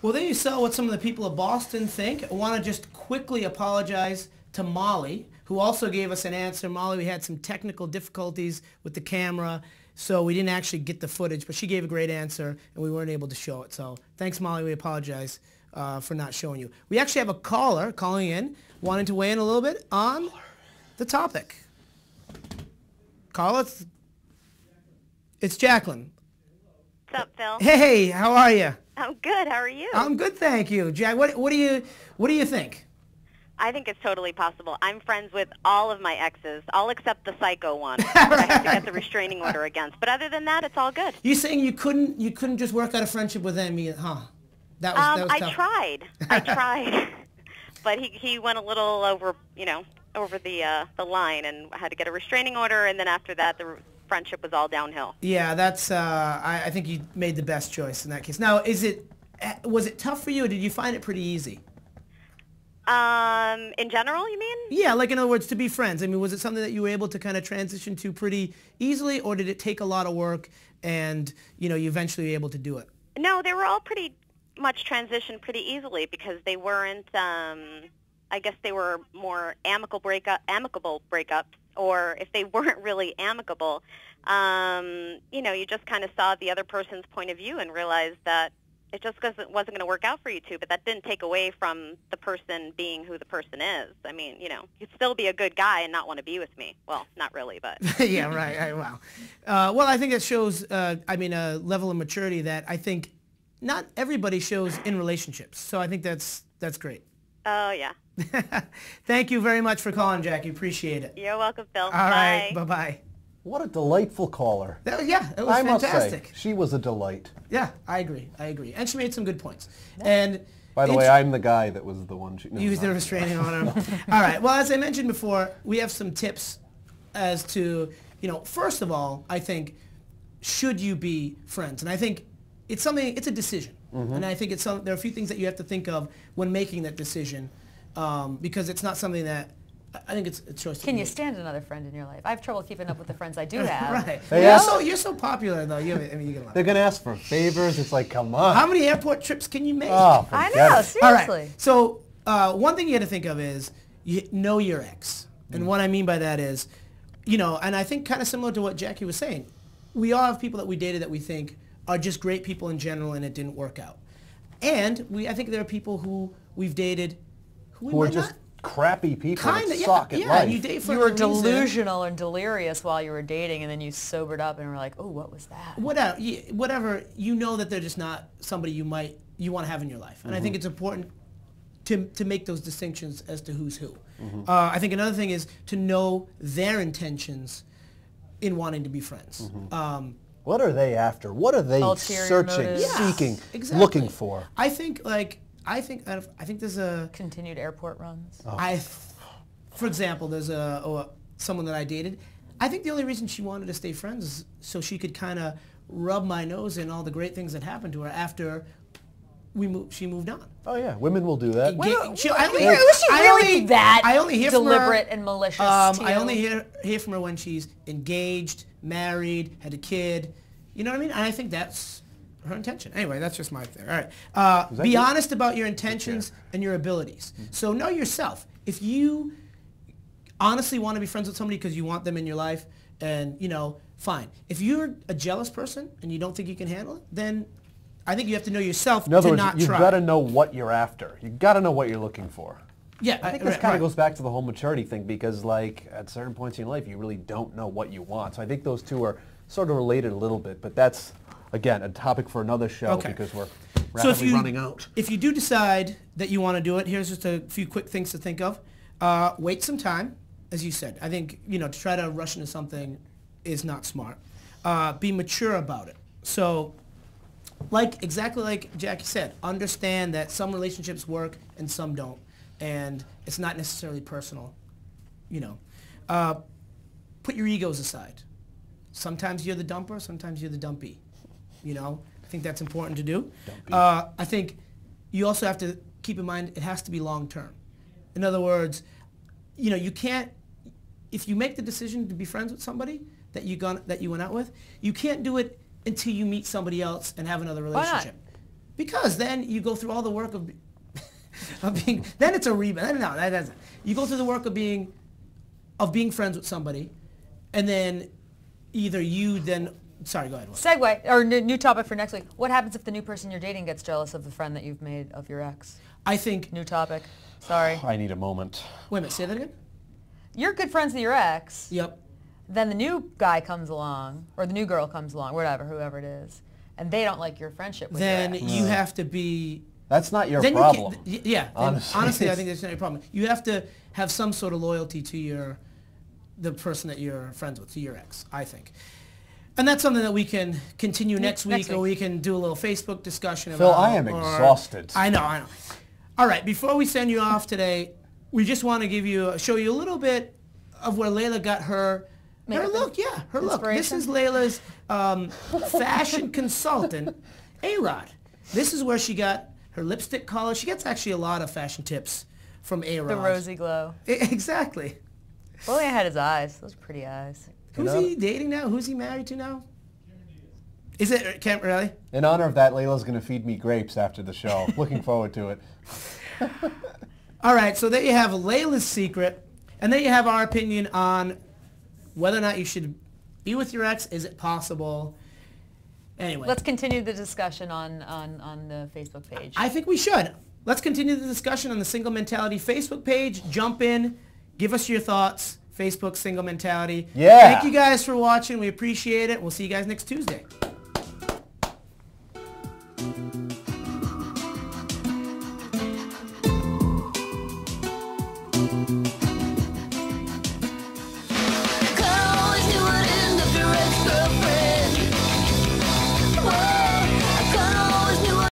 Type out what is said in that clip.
Well, there you saw what some of the people of Boston think. I want to just quickly apologize to Molly, who also gave us an answer. Molly, we had some technical difficulties with the camera, so we didn't actually get the footage, but she gave a great answer, and we weren't able to show it. So thanks, Molly. We apologize for not showing you. We actually have a caller calling in, wanting to weigh in a little bit on the topic. Caller, it's Jacqueline. What's up, Phil? Hey, how are you? I'm good. How are you? I'm good, thank you. Jack, what do you think? I think it's totally possible. I'm friends with all of my exes, all except the psycho one that I have to get the restraining order against. But other than that, it's all good. You saying you couldn't just work out a friendship with them, huh? That was I tough. tried, but he went a little over, over the line, and had to get a restraining order. And then after that, the friendship was all downhill. Yeah, that's. I think you made the best choice in that case. Now, was it tough for you, or did you find it pretty easy? In general, you mean? Yeah, like in other words, to be friends. I mean, was it something that you were able to kind of transition to pretty easily, or did it take a lot of work and, you eventually were able to do it? No, they were all pretty much transitioned pretty easily because they weren't, I guess they were more amicable breakups, or if they weren't really amicable, you just kind of saw the other person's point of view and realized that it just wasn't going to work out for you two, but that didn't take away from the person being who the person is. I mean, you'd still be a good guy and not want to be with me. Well, not really, but. Yeah, right. Wow. Well, I think that shows, a level of maturity that I think not everybody shows in relationships. So I think that's great. Oh, yeah. Thank you very much for calling, Jackie. Appreciate it. You're welcome, Phil. All right. Bye-bye. What a delightful caller. It was fantastic. Must say, she was a delight. Yeah, I agree. And she made some good points. Yeah. And by the way, I'm the guy that was the one. Used the restraining order. All right. Well, as I mentioned before, we have some tips as to, first of all, I think, should you be friends? And I think it's a decision. Mm-hmm. And I think there are a few things that you have to think of when making that decision, because it's not something that, I think it's a choice. Can you stand another friend in your life? I have trouble keeping up with the friends I do have. Right. Hey, you're so popular, though. You get a lot. They're going to ask for favors. It's like, come on. How many airport trips can you make? Oh, I know, seriously. All right. So one thing you got to think of is you know your ex. And what I mean by that is, and I think kind of similar to what Jackie was saying, we all have people that we dated that we think are just great people in general and it didn't work out. And I think there are people who we've dated who are just crappy people that suck at life. You were delusional and delirious while you were dating, and then you sobered up and were like, oh, what was that? Whatever, that they're just not somebody you want to have in your life. And I think it's important to make those distinctions as to who's who. Mm-hmm. I think another thing is to know their intentions in wanting to be friends. Mm-hmm. What are they after? What are they searching, seeking, looking for? I think there's a continued airport runs. Oh. For example, there's someone that I dated. I think the only reason she wanted to stay friends is so she could kind of rub my nose in all the great things that happened to her after she moved on. Oh yeah, women will do that. Was she really that I only hear deliberate from her, and malicious? I only hear from her when she's engaged, married, had a kid. You know what I mean? And I think that's her intention. Anyway, that's just my thing. All right. Be honest about your intentions and your abilities. Mm-hmm. So know yourself. If you honestly want to be friends with somebody because you want them in your life, and fine. If you're a jealous person and you don't think you can handle it, then I think you have to know yourself in other to words, not try. You've got to know what you're after. You've got to know what you're looking for. Yeah, I think this kind of goes back to the whole maturity thing, because at certain points in your life, you really don't know what you want. So I think those two are sort of related a little bit, but that's, again, a topic for another show because we're rapidly running out. If you do decide that you want to do it, here's just a few quick things to think of. Wait some time, as you said. I think, to try to rush into something is not smart. Be mature about it. So, exactly like Jackie said, understand that some relationships work and some don't. And it's not necessarily personal, Put your egos aside. Sometimes you're the dumper, sometimes you're the dumpy. I think that's important to do. I think you also have to keep in mind it has to be long term. In other words, you can't, if you make the decision to be friends with somebody that you went out with, you can't do it until you meet somebody else and have another relationship. Because then you go through all the work of, of being, then it's a rebound. No, that doesn't. You go through the work of being friends with somebody, and then either you then, sorry, go ahead. Segue, or new topic for next week. What happens if the new person you're dating gets jealous of the friend that you've made of your ex? I think. New topic. Sorry. I need a moment. Wait a minute, say that again? You're good friends with your ex. Yep. Then the new guy comes along, or the new girl comes along, whatever, whoever it is, and they don't like your friendship with Then your ex. you have to be... That's not your then problem. You can, yeah. Honestly, I think that's not your problem. You have to have some sort of loyalty to the person that you're friends with, to your ex, I think. And that's something that we can continue next week, or we can do a little Facebook discussion Phil, about. I am exhausted. I know. All right, before we send you off today, we just want to show you a little bit of where Layla got her look. Yeah, her look. This is Layla's fashion consultant, A-Rod. This is where she got her lipstick color. She gets actually a lot of fashion tips from A-Rod. The rosy glow. Exactly. If only I had his eyes. Those are pretty eyes. Who's he dating now? Who's he married to now? Is it Kent, really? In honor of that, Layla's going to feed me grapes after the show. Looking forward to it. All right, so there you have Layla's secret, and there you have our opinion on whether or not you should be with your ex. Is it possible? Anyway. Let's continue the discussion on the Facebook page. I think we should. Let's continue the discussion on the Single Mentality Facebook page. Jump in. Give us your thoughts. Facebook Single Mentality. Yeah. Thank you guys for watching. We appreciate it. We'll see you guys next Tuesday.